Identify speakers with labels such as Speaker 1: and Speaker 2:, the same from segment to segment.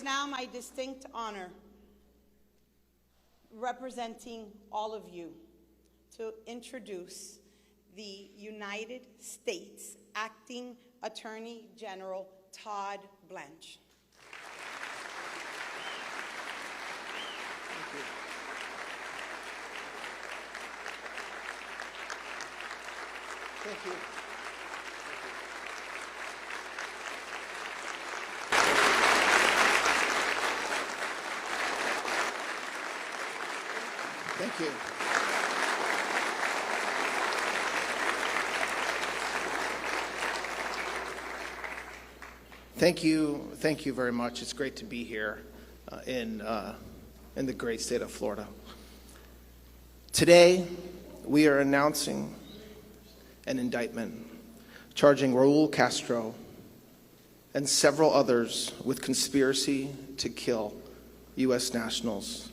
Speaker 1: now my distinct honor, representing all of you, to introduce the United States Acting Attorney General Todd Blanche.
Speaker 2: Thank you. Thank you. Thank you. Thank you very much. It's great to be here in the great state of Florida. Today, we are announcing an indictment charging Raúl Castro and several others with conspiracy to kill U.S. nationals.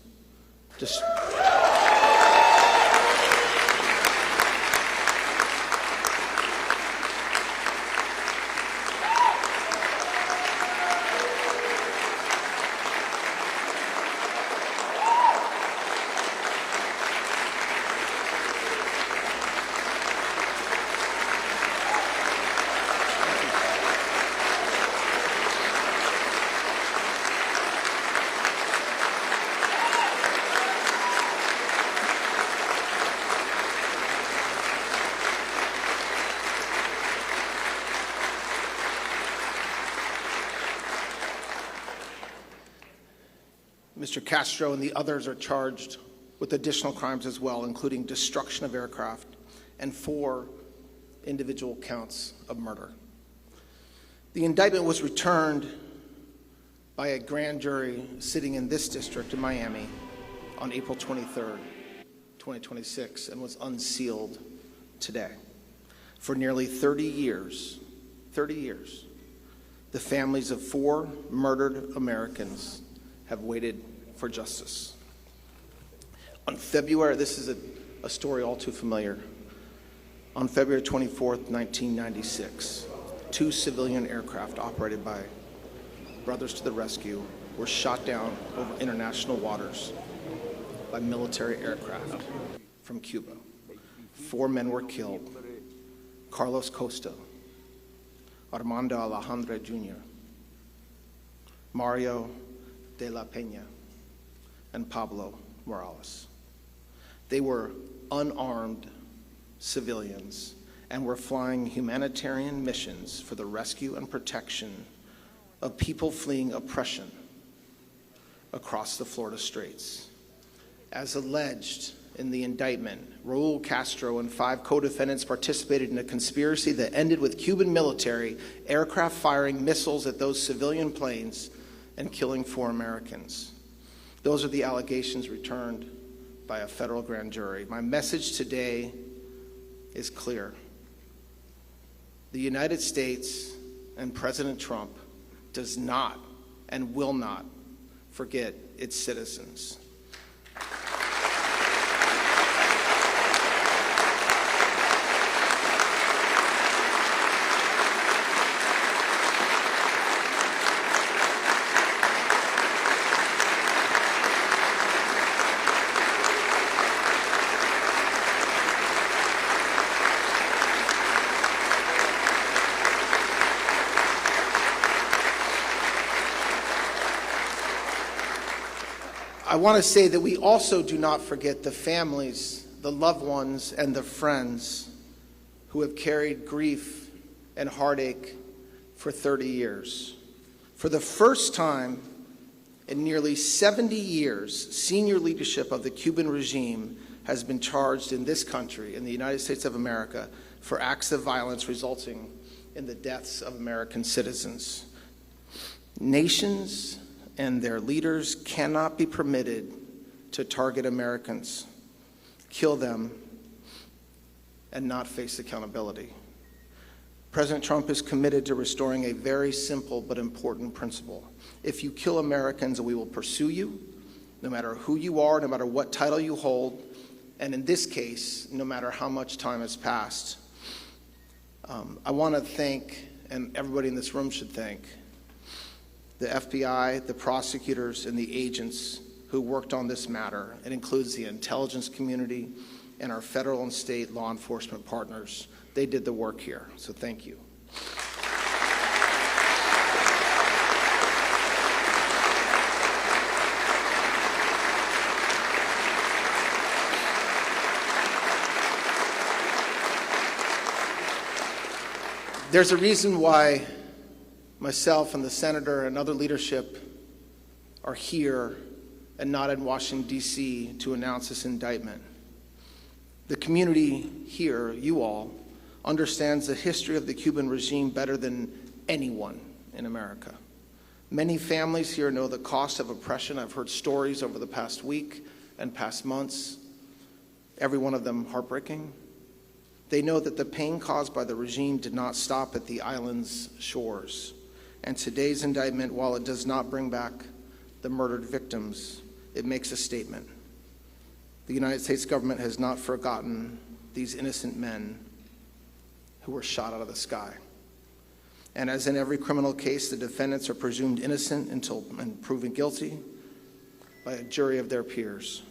Speaker 2: Mr. Castro and the others are charged with additional crimes as well, including destruction of aircraft and 4 individual counts of murder. The indictment was returned by a grand jury sitting in this district in Miami on April 23rd, 2026, and was unsealed today. For nearly 30 years, the families of 4 murdered Americans have waited for justice. On February, this is a story all too familiar. On February 24th, 1996, 2 civilian aircraft operated by Brothers to the Rescue were shot down over international waters by military aircraft from Cuba. 4 men were killed: Carlos Costa, Armando Alejandre Jr., Mario de la Peña, and Pablo Morales. They were unarmed civilians and were flying humanitarian missions for the rescue and protection of people fleeing oppression across the Florida Straits. As alleged in the indictment, Raúl Castro and 5 co-defendants participated in a conspiracy that ended with Cuban military aircraft firing missiles at those civilian planes and killing 4 Americans. Those are the allegations returned by a federal grand jury. My message today is clear. The United States and President Trump does not and will not forget its citizens. I want to say that we also do not forget the families, the loved ones, and the friends who have carried grief and heartache for 30 years. For the first time in nearly 70 years, senior leadership of the Cuban regime has been charged in this country, in the United States of America, for acts of violence resulting in the deaths of American citizens. Nations and their leaders cannot be permitted to target Americans, kill them, and not face accountability. President Trump is committed to restoring a very simple but important principle. If you kill Americans, we will pursue you, no matter who you are, no matter what title you hold, and in this case, no matter how much time has passed. I want to thank, and everybody in this room should thank, the FBI, the prosecutors, and the agents who worked on this matter. It includes the intelligence community and our federal and state law enforcement partners. They did the work here, so thank you. There's a reason why myself and the senator and other leadership are here and not in Washington, D.C. to announce this indictment. The community here, you all, understands the history of the Cuban regime better than anyone in America. Many families here know the cost of oppression. I've heard stories over the past week and past months, every one of them heartbreaking. They know that the pain caused by the regime did not stop at the island's shores. And today's indictment, while it does not bring back the murdered victims, it makes a statement. The United States government has not forgotten these innocent men who were shot out of the sky. And as in every criminal case, the defendants are presumed innocent until proven guilty by a jury of their peers.